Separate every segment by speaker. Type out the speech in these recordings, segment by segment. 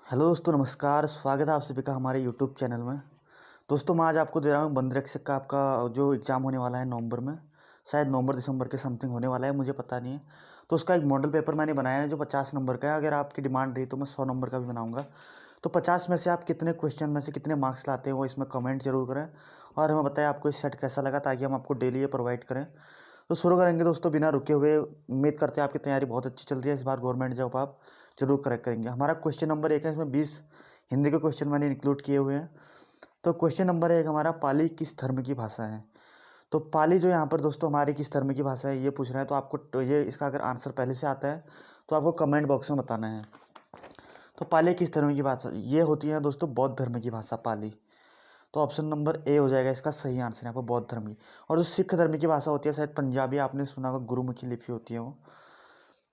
Speaker 1: Hello दोस्तों, नमस्कार। स्वागत है आप सभी का हमारे यूट्यूब चैनल में। दोस्तों, मैं आज आपको दे रहा हूँ बंधरक्षक का आपका जो एग्ज़ाम होने वाला है नवंबर में। शायद नवंबर दिसंबर के समथिंग होने वाला है, मुझे पता नहीं है। तो उसका एक मॉडल पेपर मैंने बनाया है जो 50 नंबर का है। अगर आपकी डिमांड रही तो मैं 100 नंबर का भी बनाऊंगा। तो 50 में से आप कितने क्वेश्चन में से कितने मार्क्स लाते हैं वो इसमें कमेंट जरूर करें। और हमें बताएं आपको ये सेट कैसा लगा, ताकि हम आपको डेली ये प्रोवाइड करें। तो शुरू करेंगे दोस्तों बिना रुके हुए। उम्मीद करते हैं आपकी तैयारी बहुत अच्छी चल रही है। इस बार गवर्नमेंट जॉब आप जरूर करेक्ट करेंगे। हमारा क्वेश्चन नंबर 1 है, इसमें 20 हिंदी के क्वेश्चन मैंने इंक्लूड किए हुए हैं। तो क्वेश्चन नंबर 1 हमारा, पाली किस धर्म की भाषा है। तो पाली जो यहाँ पर दोस्तों हमारी किस धर्म की भाषा है ये पूछ रहे हैं। तो आपको ये इसका अगर आंसर पहले से आता है तो आपको कमेंट बॉक्स में बताना है। तो पाली किस धर्म की भाषा ये होती है दोस्तों, बौद्ध धर्म की भाषा पाली। तो ऑप्शन नंबर ए हो जाएगा इसका सही आंसर यहाँ पर, बौद्ध धर्म की। और जो सिख धर्म की भाषा होती है शायद पंजाबी, आपने सुना होगा, गुरुमुखी लिपि होती है वो।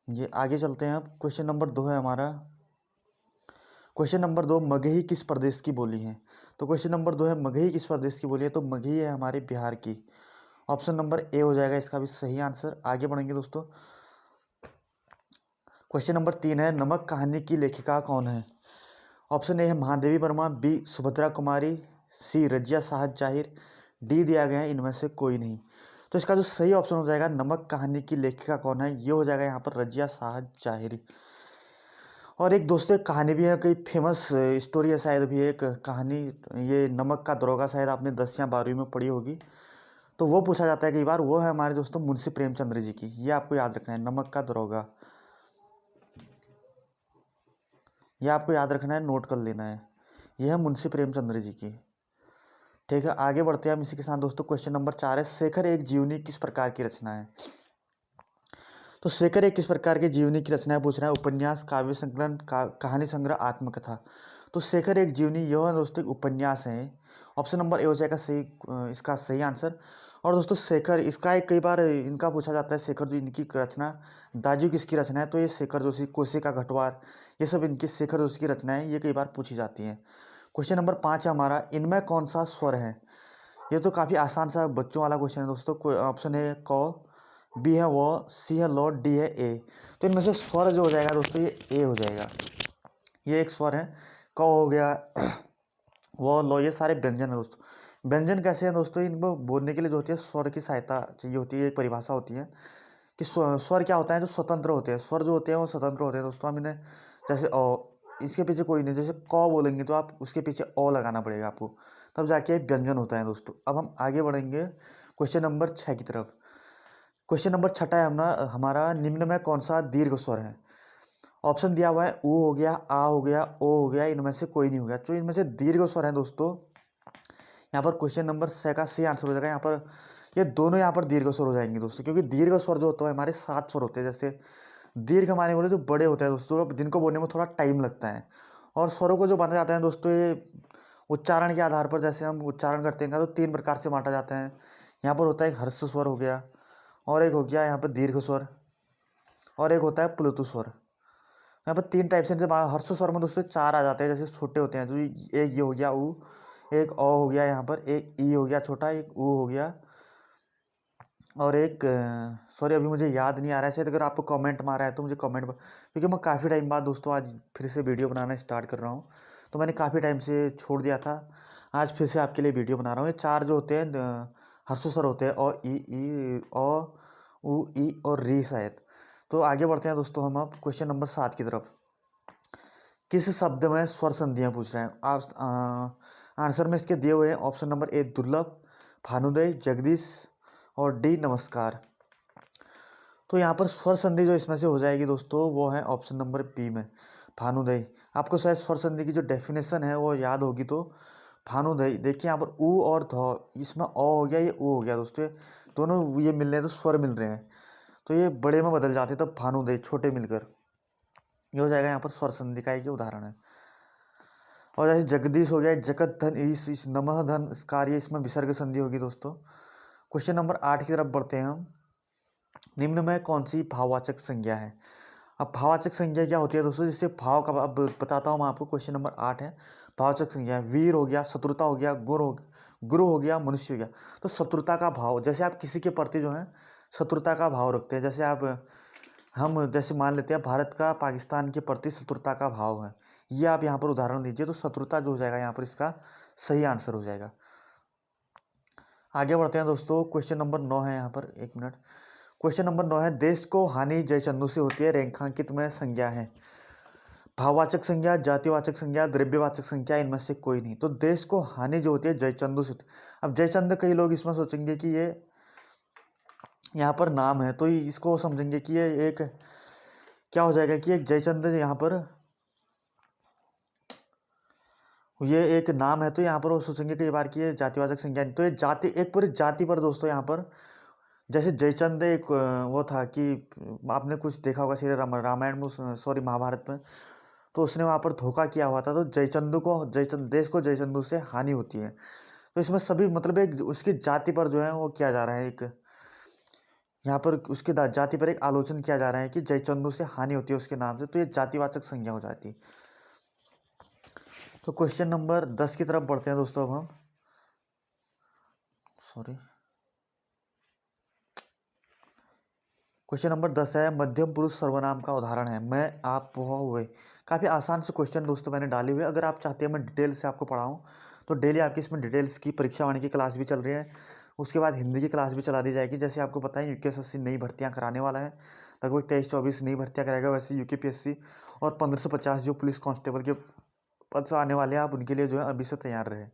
Speaker 1: ये आगे चलते हैं। अब क्वेश्चन नंबर 2 है हमारा। क्वेश्चन नंबर 2, मगही किस प्रदेश की बोली है। तो क्वेश्चन नंबर 2 है, मगही किस प्रदेश की बोली है। तो मगही है हमारे बिहार की। ऑप्शन नंबर ए हो जाएगा इसका भी सही आंसर। आगे बढ़ेंगे दोस्तों। क्वेश्चन नंबर 3 है, नमक कहानी की लेखिका कौन है। ऑप्शन ए है महादेवी वर्मा, बी सुभद्रा कुमारी, सी रजिया साहब जाहिर, डी दिया गया है इनमें से कोई नहीं। तो इसका जो सही ऑप्शन हो जाएगा, नमक कहानी की लेखिका कौन है, ये हो जाएगा यहाँ पर रजिया साहब जाहिर। और एक दोस्तों एक कहानी भी है, कोई फेमस स्टोरी है शायद भी एक कहानी, ये नमक का दरोगा, शायद आपने 10 या 12वीं में पढ़ी होगी। तो वो पूछा जाता है कई बार, वो है हमारे दोस्तों मुंशी प्रेमचंद्र जी की। ये आपको याद रखना है, नमक का दरोगा। ये आपको याद रखना है, नोट कर लेना है। यह है मुंशी प्रेमचंद्र जी की। ठीक है, आगे बढ़ते हैं हम इसी के साथ दोस्तों। क्वेश्चन नंबर 4 है, शेखर एक जीवनी किस प्रकार की रचना है। तो शेखर एक किस प्रकार की जीवनी की रचना पूछ रहा है। उपन्यास, काव्य संकलन, कहानी संग्रह, आत्मकथा। तो शेखर एक जीवनी यह दोस्तों एक उपन्यास है। ऑप्शन नंबर ए हो जाएगा सही, इसका सही आंसर। और दोस्तों शेखर इसका एक कई बार इनका पूछा जाता है, शेखर जो इनकी रचना दाजू किसकी रचना है। तो ये शेखर जोशी, कोशिका घटवार, ये सब इनकी शेखर जोशी की रचना है, ये कई बार पूछी जाती हैं। क्वेश्चन नंबर 5 है हमारा, इनमें कौन सा स्वर है। ये तो काफ़ी आसान सा बच्चों वाला क्वेश्चन है दोस्तों। ऑप्शन है क, बी है वो, सी है लो, डी है ए। तो इनमें से स्वर जो हो जाएगा दोस्तों ये ए हो जाएगा। ये एक स्वर है, क हो गया, वो लो, ये सारे व्यंजन है दोस्तों। व्यंजन कैसे हैं दोस्तों, इनको बोलने के लिए जो होती है स्वर की सहायता चाहिए होती है। एक परिभाषा होती है कि स्वर क्या होता है, जो स्वतंत्र होते हैं। स्वर जो होते हैं वो स्वतंत्र होते हैं दोस्तों। हम इन्हें जैसे इसके पीछे कोई नहीं, जैसे क बोलेंगे तो आप उसके पीछे ओ लगाना पड़ेगा आपको, तब जाके व्यंजन होता है दोस्तों। अब हम आगे बढ़ेंगे क्वेश्चन नंबर 6 की तरफ। क्वेश्चन नंबर 6 है हमारा, निम्न में कौन सा दीर्घ स्वर है। ऑप्शन दिया हुआ है, ऊ हो गया, आ हो गया, ओ हो गया, इनमें से कोई नहीं हो गया। जो इनमें से दीर्घ स्वर है दोस्तों, यहाँ पर क्वेश्चन नंबर 6 का सही आंसर हो जाएगा। यहाँ पर ये दोनों यहाँ पर दीर्घ स्वर हो जाएंगे दोस्तों, क्योंकि दीर्घ स्वर जो होता है हमारे 7 स्वर होते हैं। जैसे दीर्घ हमारे बोले जो बड़े होते हैं दोस्तों, जिनको बोलने में थोड़ा टाइम लगता है। और स्वरों को जो बांधा जाता है दोस्तों, ये उच्चारण के आधार पर, जैसे हम उच्चारण करते हैं तो 3 प्रकार से बांटा जाता है। यहाँ पर होता है एक हर्ष स्वर हो गया, और एक हो गया यहाँ पर दीर्घ स्वर, और एक होता है प्लुत स्वर। यहाँ पर 3 टाइप से हर्ष स्वर में दोस्तों 4 आ जाते हैं, जैसे छोटे होते हैं। जो एक ये हो गया ऊ, एक ओ हो गया, यहाँ पर एक ई हो गया छोटा, एक ऊ हो गया, और एक सॉरी अभी मुझे याद नहीं आ रहा है शायद। अगर आपको कमेंट मारा है तो मुझे कमेंट, क्योंकि मैं काफ़ी टाइम बाद दोस्तों आज फिर से वीडियो बनाना स्टार्ट कर रहा हूँ। तो मैंने काफ़ी टाइम से छोड़ दिया था, आज फिर से आपके लिए वीडियो बना रहा हूँ। ये 4 जो होते हैं हर्ष स्वर होते हैं, ओ ई ओ ऊ ई और री शायद। तो आगे बढ़ते हैं दोस्तों हम अब क्वेश्चन नंबर 7 की तरफ। किस शब्द में स्वर संधियाँ पूछ रहे हैं आप। आंसर में इसके दिए हुए हैं। ऑप्शन नंबर ए दुर्लभ, भानुदय, जगदीश, और डी नमस्कार। तो यहाँ पर स्वर संधि जो इसमें से हो जाएगी दोस्तों, वो है ऑप्शन नंबर बी में, भानुदय। आपको शायद स्वर संधि की जो डेफिनेशन है वो याद होगी। तो भानुदय, देखिए यहाँ पर ऊ और ध, इसमें अ हो गया, ये ऊ हो गया दोस्तों, ये दोनों ये मिल रहे हैं तो स्वर मिल रहे हैं, तो ये बड़े में बदल जाते हैं, तब भानुदय छोटे मिलकर ये हो जाएगा। यहाँ पर स्वर संधि का एक उदाहरण है। और जैसे जगदीश हो गया, जगत धन, इस नमः धन कार्य, इसमें विसर्ग संधि होगी दोस्तों। क्वेश्चन नंबर 8 की तरफ बढ़ते हैं हम। निम्न में कौन सी भाववाचक संज्ञा है। अब भाववाचक संज्ञा क्या होती है दोस्तों, जैसे भाव का अब बताता हूँ मैं आपको। क्वेश्चन नंबर 8 है, भाववाचक संज्ञा। वीर हो गया, शत्रुता हो गया, गुरु हो गया, मनुष्य हो गया। तो शत्रुता का भाव, जैसे आप किसी के प्रति जो है शत्रुता का भाव रखते हैं, जैसे आप हम जैसे मान लेते हैं भारत का पाकिस्तान के प्रति शत्रुता का भाव है, ये आप यहाँ पर उदाहरण लीजिए, तो शत्रुता जो हो जाएगा यहाँ पर इसका सही आंसर हो जाएगा। आगे बढ़ते हैं दोस्तों, क्वेश्चन नंबर 9 है यहाँ पर, 1 मिनट। क्वेश्चन नंबर 9 है, देश को हानि जयचंदू से होती है, रेखांकित में संज्ञा है। भाववाचक संज्ञा, जातिवाचक संज्ञा, द्रव्यवाचक संज्ञा, इनमें से कोई नहीं। तो देश को हानि जो होती है जयचंदू से। अब जयचंद, कई लोग इसमें सोचेंगे कि ये यहाँ पर नाम है, तो इसको समझेंगे कि ये एक क्या हो जाएगा कि एक जयचंद यहाँ पर ये एक नाम है, तो यहाँ पर वो सोचेंगे कई बार कि ये जातिवाचक संज्ञा नहीं। तो ये जाति, एक पूरी जाति पर दोस्तों यहाँ पर, जैसे जयचंद एक वो था कि आपने कुछ देखा होगा श्री रामायण में, सॉरी महाभारत में, तो उसने वहाँ पर धोखा किया हुआ था, तो जयचंद देश को जयचंदू से हानि होती है। तो इसमें सभी मतलब एक उसकी जाति पर जो है वो किया जा रहा है, एक यहाँ पर उसके जाति पर एक आलोचन किया जा रहा है कि जयचंदू से हानि होती है उसके नाम से, तो ये जातिवाचक संज्ञा हो जाती है। तो क्वेश्चन नंबर 10 की तरफ बढ़ते हैं दोस्तों। अब हम क्वेश्चन नंबर 10 है, मध्यम पुरुष सर्वनाम का उदाहरण है, मैं, आप, वह, वे। काफ़ी आसान से क्वेश्चन दोस्तों मैंने डाले हुए। अगर आप चाहते हैं मैं डिटेल से आपको पढ़ाऊँ तो डेली आपकी इसमें डिटेल्स की परीक्षा वाणी की क्लास भी चल रही है, उसके बाद हिंदी की क्लास भी चला दी जाएगी। जैसे आपको पता है यूकेएसएससी नई भर्तियां कराने वाला है, लगभग 23-24 नई भर्तियां कराएगा। वैसे यूकेपीएससी और 1550 जो पुलिस कांस्टेबल के पद से आने वाले हैं, आप उनके लिए जो है अभी से तैयार रहे।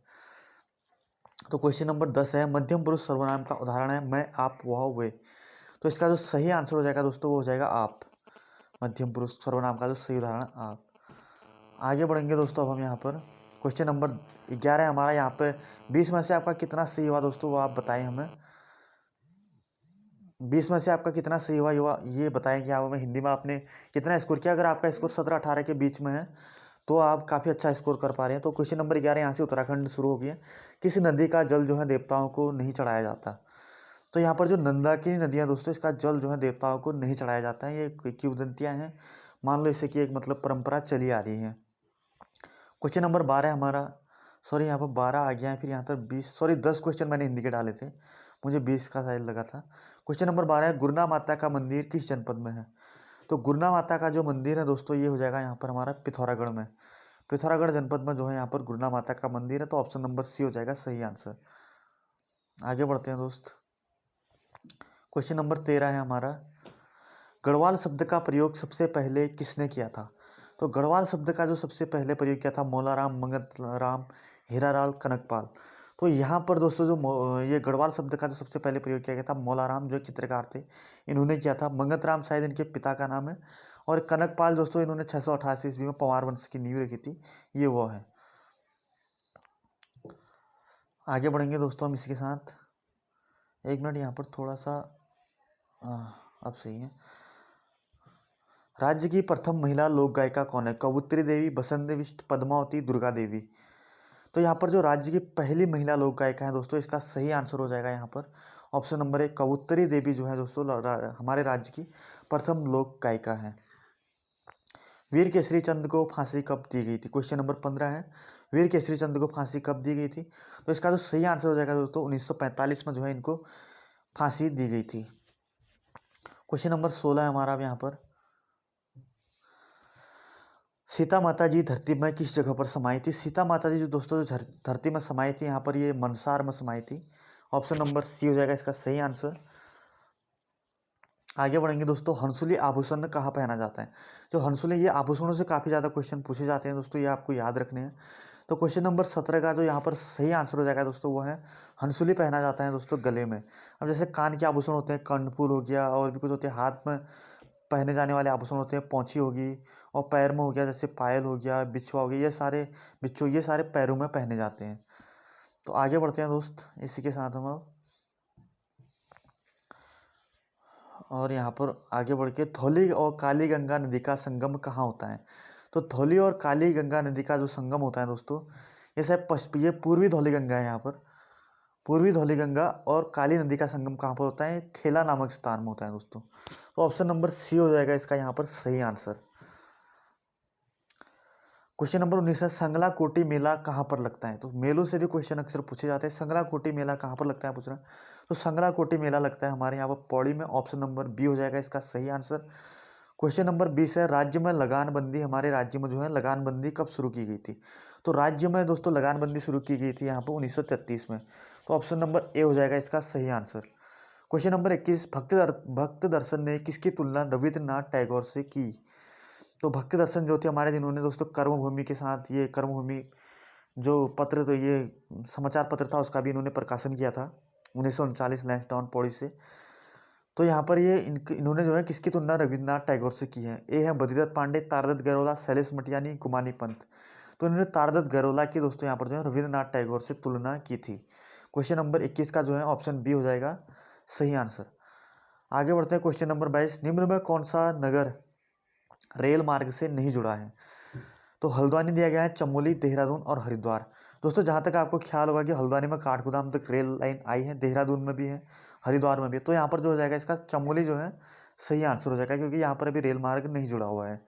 Speaker 1: तो क्वेश्चन नंबर 10 है, मध्यम पुरुष सर्वनाम का उदाहरण है, मैं, आप, वह, वे। तो इसका जो सही आंसर हो जाएगा दोस्तों वो हो जाएगा आप। मध्यम पुरुष सर्वनाम का जो सही उदाहरण आप। आगे बढ़ेंगे दोस्तों। अब हम यहाँ पर क्वेश्चन नंबर 11 है हमारा। यहाँ पर 20 में से आपका कितना सही हुआ दोस्तों, वो आप बताएं हमें। 20 में से आपका कितना सही हुआ ये बताएं कि आप हमें हिंदी में आपने कितना स्कोर किया। अगर आपका स्कोर 17-18 के बीच में है तो आप काफ़ी अच्छा स्कोर कर पा रहे हैं। तो क्वेश्चन नंबर 11 यहाँ से उत्तराखंड शुरू हो गया। किसी नदी का जल जो है देवताओं को नहीं चढ़ाया जाता। तो यहाँ पर जो मंदाकिनी नदियाँ दोस्तों, इसका जल जो है देवताओं को नहीं चढ़ाया जाता है। ये किंवदंतियाँ हैं, मान लो इसे कि एक मतलब परंपरा चली आ रही है। क्वेश्चन नंबर 12 है हमारा। सॉरी यहाँ पर 12 आ गया है, फिर यहाँ पर 20, सॉरी 10 क्वेश्चन मैंने हिंदी के डाले थे, मुझे 20 का शायद लगा था। क्वेश्चन नंबर 12 है, गुरना माता का मंदिर किस जनपद में है। तो गुरना माता का जो मंदिर है दोस्तों, ये हो जाएगा यहाँ पर हमारा पिथौरागढ़ में। पिथौरागढ़ जनपद में जो है यहाँ पर गुरना माता का मंदिर है। तो ऑप्शन नंबर सी हो जाएगा सही आंसर। आगे बढ़ते हैं दोस्त। क्वेश्चन नंबर 13 है हमारा, गढ़वाल शब्द का प्रयोग सबसे पहले किसने किया था। तो गढ़वाल शब्द का जो सबसे पहले प्रयोग किया था, मौलाराम, मंगतराम, हीरालाल, कनकपाल। तो यहाँ पर दोस्तों जो ये गढ़वाल शब्द का जो सबसे पहले प्रयोग किया गया था, मौलाराम जो चित्रकार थे इन्होंने किया था। मंगतराम शायद इनके पिता का नाम है, और कनकपाल दोस्तों इन्होंने 688 ईस्वी में पंवार वंश की नींव रखी थी, ये वो है। आगे बढ़ेंगे दोस्तों हम इसके साथ। 1 मिनट यहाँ पर थोड़ा सा अब सही है। राज्य की प्रथम महिला लोक गायिका कौन है। कबूतरी देवी, बसंत देवी, पद्मावती, दुर्गा देवी। तो यहाँ पर जो राज्य की पहली महिला लोक गायिका है दोस्तों, इसका सही आंसर हो जाएगा यहाँ पर ऑप्शन नंबर 1, कबूतरी देवी जो है दोस्तों हमारे राज्य की प्रथम लोक गायिका है। वीर केसरी चंद को फांसी कब दी गई थी। क्वेश्चन नंबर 15 है, वीर केसरी चंद को फांसी कब दी गई थी। तो इसका जो सही आंसर हो जाएगा दोस्तों 1945 में जो है इनको फांसी दी गई थी। क्वेश्चन नंबर 16 है हमारा अब यहाँ पर, सीता माता जी धरती में किस जगह पर समाई थी। सीता माता जी जो दोस्तों जो धरती में समाई थी यहाँ पर, ये मनसार में समाई थी। ऑप्शन नंबर सी हो जाएगा इसका सही आंसर। आगे बढ़ेंगे दोस्तों, हंसुली आभूषण कहाँ पहना जाता है। जो हंसुली, ये आभूषणों से काफ़ी ज़्यादा क्वेश्चन पूछे जाते हैं दोस्तों, ये आपको याद रखने हैं। तो क्वेश्चन नंबर 17 का जो यहाँ पर सही आंसर हो जाएगा दोस्तों वो है, हंसुली पहना जाता है दोस्तों गले में। अब जैसे कान के आभूषण होते हैं, कर्णफूल हो गया, और भी कुछ होते हैं, हाथ में पहने जाने वाले आभूषण होते हैं, पौंची होगी, और पैर में हो गया जैसे पायल हो गया, बिछुआ हो गया, ये सारे पैरों में पहने जाते हैं। तो आगे बढ़ते हैं दोस्त इसी के साथ हम अब, और यहाँ पर आगे बढ़ के, धौली और काली गंगा नदी का संगम कहाँ होता है। तो धौली और काली गंगा नदी का जो संगम होता है दोस्तों, ये शायद ये पूर्वी धौली गंगा है। यहाँ पर पूर्वी धौली गंगा और काली नदी का संगम कहाँ पर होता है, खेला नामक स्थान में होता है दोस्तों। तो ऑप्शन नंबर सी हो जाएगा इसका यहाँ पर सही आंसर। क्वेश्चन नंबर 19 है, संगला कोटी मेला कहाँ पर लगता है। तो मेलों से भी क्वेश्चन अक्सर पूछे जाते हैं। संगला कोटी मेला कहाँ पर लगता है पूछ रहा है। तो संगला कोटी मेला लगता है हमारे यहाँ पर पौड़ी में। ऑप्शन नंबर बी हो जाएगा इसका सही आंसर। क्वेश्चन नंबर 20 है, राज्य में लगान बंदी, हमारे राज्य में जो है लगान बंदी कब शुरू की गई थी? तो राज्य में दोस्तों लगान बंदी शुरू की गई थी यहाँ पर 1933 में। तो ऑप्शन नंबर ए हो जाएगा इसका सही आंसर। क्वेश्चन नंबर 21, भक्त दर्शन ने किसकी तुलना रविंद्रनाथ टैगोर से की? तो भक्त दर्शन जो थे हमारे, जिन्होंने दोस्तों कर्मभूमि के साथ, ये कर्मभूमि जो पत्र, तो ये समाचार पत्र था, उसका भी इन्होंने प्रकाशन किया था 1939 लैंसडाउन पौड़ी से। तो यहाँ पर ये इन्होंने जो है किसकी तुलना रविंद्रनाथ टैगोर से की है? ए है बद्रीदत्त पांडे, तारादत्त गैरोला, शैलेश मटियानी, गुमानी पंत। तो इन्होंने तारादत्त गैरोला की दोस्तों यहाँ पर जो है रविंद्रनाथ टैगोर से तुलना की थी। क्वेश्चन नंबर 21 का जो है ऑप्शन बी हो जाएगा सही आंसर। आगे बढ़ते हैं क्वेश्चन नंबर 22, निम्न में कौन सा नगर रेल मार्ग से नहीं जुड़ा है? तो हल्द्वानी दिया गया है, चमोली, देहरादून और हरिद्वार। दोस्तों जहाँ तक आपको ख्याल होगा कि हल्द्वानी में काठगोदाम तक रेल लाइन आई है, देहरादून में भी है, हरिद्वार में भी है। तो यहाँ पर जो हो जाएगा इसका चमोली जो है सही आंसर हो जाएगा, क्योंकि यहाँ पर अभी रेल मार्ग नहीं जुड़ा हुआ है।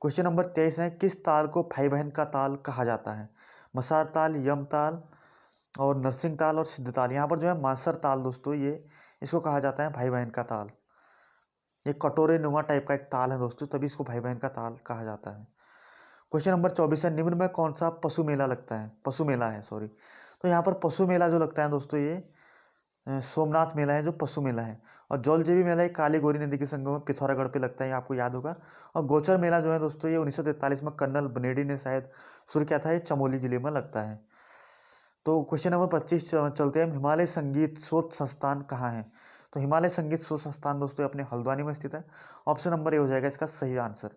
Speaker 1: क्वेश्चन नंबर 23 है, किस ताल को भाई बहन का ताल कहा जाता है? मसार ताल, यम ताल और नरसिंह ताल और सिद्ध ताल। यहाँ पर जो है मासर ताल दोस्तों, ये इसको कहा जाता है भाई बहन का ताल। ये कटोरे नुमा टाइप का एक ताल है दोस्तों, तभी इसको भाई बहन का ताल कहा जाता है। क्वेश्चन नंबर 24 है, निम्न में कौन सा पशु मेला लगता है? पशु मेला है, सॉरी। तो यहाँ पर पशु मेला जो लगता है दोस्तों, ये सोमनाथ मेला है, जो पशु मेला है। और जौलजीबी मेला ये काली गोरी नदी के संगम में पिथौरागढ़ पे लगता है, ये आपको याद होगा। और गोचर मेला जो है दोस्तों, ये 1943 में कर्नल बनेडी ने शायद शुरू किया था, ये चमोली जिले में लगता है। तो क्वेश्चन नंबर 25 चलते हैं, हिमालय संगीत शोध संस्थान कहाँ है? तो हिमालय संगीत शोध संस्थान दोस्तों अपने हल्द्वानी में स्थित है। ऑप्शन नंबर ए हो जाएगा इसका सही आंसर।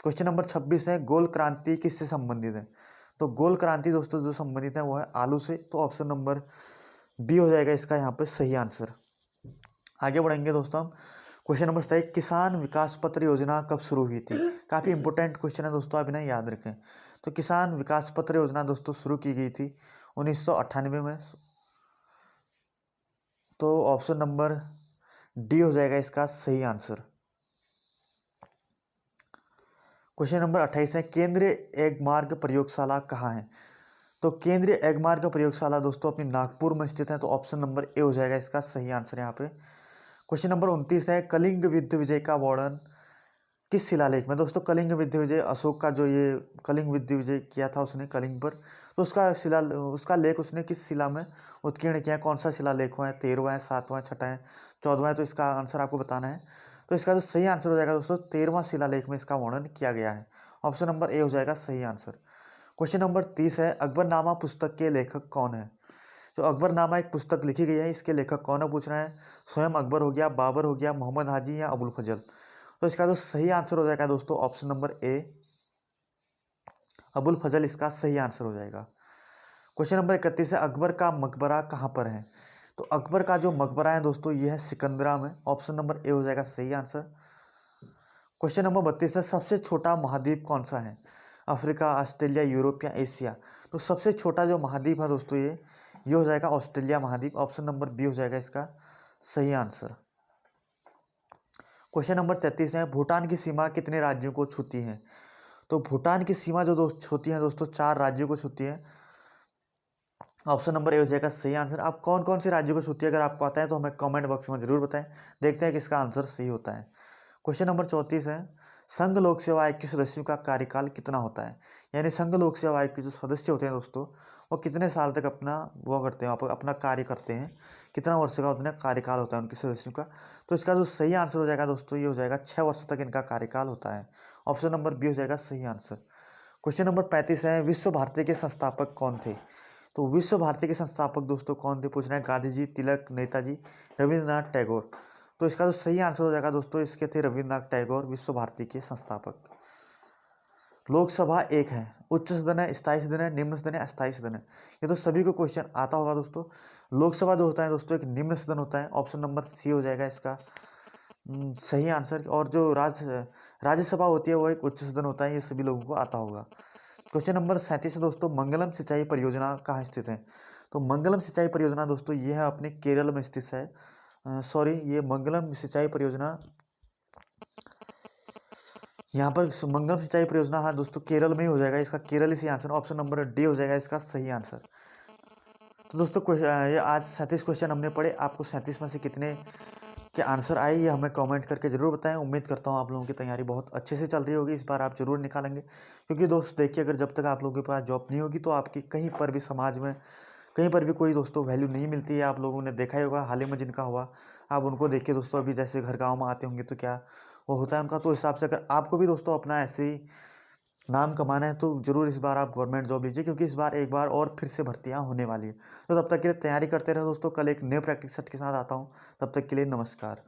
Speaker 1: क्वेश्चन नंबर 26 है, गोल क्रांति किससे संबंधित है? तो गोल क्रांति दोस्तों जो संबंधित है वो है आलू से। तो ऑप्शन नंबर बी हो जाएगा इसका यहाँ पे सही आंसर। आगे बढ़ेंगे दोस्तों हम। क्वेश्चन नंबर 27, किसान विकास पत्र योजना कब शुरू हुई थी? काफ़ी इंपॉर्टेंट क्वेश्चन है दोस्तों, आप इन्हें याद रखें। तो किसान विकास पत्र योजना दोस्तों शुरू की गई थी 1998 में। तो ऑप्शन नंबर डी हो जाएगा इसका सही आंसर। क्वेश्चन नंबर 28 है, केंद्रीय एगमार्ग प्रयोगशाला कहाँ है? तो केंद्रीय एगमार्ग प्रयोगशाला दोस्तों अपनी नागपुर में स्थित है। तो ऑप्शन नंबर ए हो जाएगा इसका सही आंसर यहाँ पे। क्वेश्चन नंबर 29 है, कलिंग विद्य विजय का वर्णन किस शिलालेख में? दोस्तों कलिंग विद्य विजय, अशोक का जो ये कलिंग विद्य विजय किया था उसने कलिंग पर, तो उसका लेख उसने किस शिला में उत्कीर्ण किया है? कौन सा शिलालेख है? 13वां है, 7वां है, 6वां है, 14वां है? तो इसका आंसर आपको बताना है। तो इसका जो सही आंसर हो जाएगा दोस्तों 13वां शिलालेख में इसका वर्णन किया गया है। ऑप्शन नंबर ए हो जाएगा सही आंसर। क्वेश्चन नंबर 30 है, अकबरनामा पुस्तक के लेखक कौन है? जो अकबरनामा एक पुस्तक लिखी गई है, इसके लेखक कौन है पूछ रहे हैं। स्वयं अकबर हो गया, बाबर हो गया, मोहम्मद हाजी या अबुल फजल। तो इसका जो सही आंसर हो जाएगा दोस्तों ऑप्शन नंबर ए, अबुल फजल इसका सही आंसर हो जाएगा। क्वेश्चन नंबर 31 है, अकबर का मकबरा कहाँ पर है? तो अकबर का जो मकबरा है दोस्तों ये है सिकंदरा में। ऑप्शन नंबर ए हो जाएगा सही आंसर। क्वेश्चन नंबर 32 है, सबसे छोटा महाद्वीप कौन सा है? अफ्रीका, ऑस्ट्रेलिया, यूरोप या एशिया? तो सबसे छोटा जो महाद्वीप है दोस्तों ये हो जाएगा ऑस्ट्रेलिया महाद्वीप। ऑप्शन नंबर बी हो जाएगा इसका सही आंसर। क्वेश्चन नंबर 33 है, भूटान की सीमा कितने राज्यों को छूती है? तो भूटान की सीमा जो दोस्त छूती है दोस्तों 4 राज्यों को छूती है। ऑप्शन नंबर ए हो जाएगा सही आंसर। आप कौन कौन से राज्यों को छूती है अगर आपको आता है तो हमें कमेंट बॉक्स में जरूर बताएं, देखते हैं कि इसका आंसर सही होता है। क्वेश्चन नंबर 34 है, संघ लोक सेवा आयोग के सदस्यों का कार्यकाल कितना होता है? यानी संघ लोक सेवा आयोग के जो सदस्य होते हैं दोस्तों वो कितने साल तक अपना वो करते हैं, अपना कार्य करते हैं, कितना वर्ष का उतना कार्यकाल होता है उनके सदस्यों का? तो इसका जो सही आंसर हो जाएगा दोस्तों ये हो जाएगा 6 वर्ष तक इनका कार्यकाल होता है। ऑप्शन नंबर बी हो जाएगा सही आंसर। क्वेश्चन नंबर 35 है, विश्व भारती के संस्थापक कौन थे? तो विश्व भारती के संस्थापक दोस्तों कौन थे पूछ रहे हैं। गांधी जी, तिलक, नेताजी, रविंद्रनाथ टैगोर? तो इसका जो सही आंसर हो जाएगा दोस्तों इसके थे रविंद्रनाथ टैगोर विश्व भारती के संस्थापक। लोकसभा एक है, उच्च सदन है, स्थायी सदन है, निम्न सदन है, अस्थायी सदन है? ये तो सभी को क्वेश्चन आता होगा दोस्तों। लोकसभा जो होता है दोस्तों एक निम्न सदन होता है। ऑप्शन नंबर सी हो जाएगा इसका सही आंसर। और जो राज्यसभा होती है वो एक उच्च सदन होता है, ये सभी लोगों को आता होगा। क्वेश्चन नंबर 37 है दोस्तों, मंगलम सिंचाई परियोजना कहाँ स्थित है? तो मंगलम सिंचाई परियोजना दोस्तों ये है अपने केरल में स्थित है। सॉरी, ये मंगलम सिंचाई परियोजना यहाँ पर मंगलम सिंचाई परियोजना, हाँ दोस्तों केरल में ही हो जाएगा, इसका केरल ही सही आंसर। ऑप्शन नंबर डी हो जाएगा इसका सही आंसर। तो दोस्तों ये आज 37 क्वेश्चन हमने पढ़े। आपको 37 में से कितने के आंसर आए ये हमें कमेंट करके ज़रूर बताएं। उम्मीद करता हूँ आप लोगों की तैयारी बहुत अच्छे से चल रही होगी, इस बार आप ज़रूर निकालेंगे। क्योंकि दोस्त देखिए, अगर जब तक आप लोगों के पास जॉब नहीं होगी तो आपकी कहीं पर भी समाज में कहीं पर भी कोई दोस्तों वैल्यू नहीं मिलती है। आप लोगों ने देखा ही होगा हाल ही में जिनका हुआ, आप उनको देखिए दोस्तों, अभी जैसे घर गाँव में आते होंगे तो क्या वो होता है उनका। तो हिसाब से अगर आपको भी दोस्तों अपना ऐसे ही नाम कमाना है तो ज़रूर इस बार आप गवर्नमेंट जॉब लीजिए, क्योंकि इस बार एक बार और फिर से भर्तियाँ होने वाली है। तो तब तक के लिए तैयारी करते रहो दोस्तों, कल एक नए प्रैक्टिस सेट के साथ आता हूँ, तब तक के लिए नमस्कार।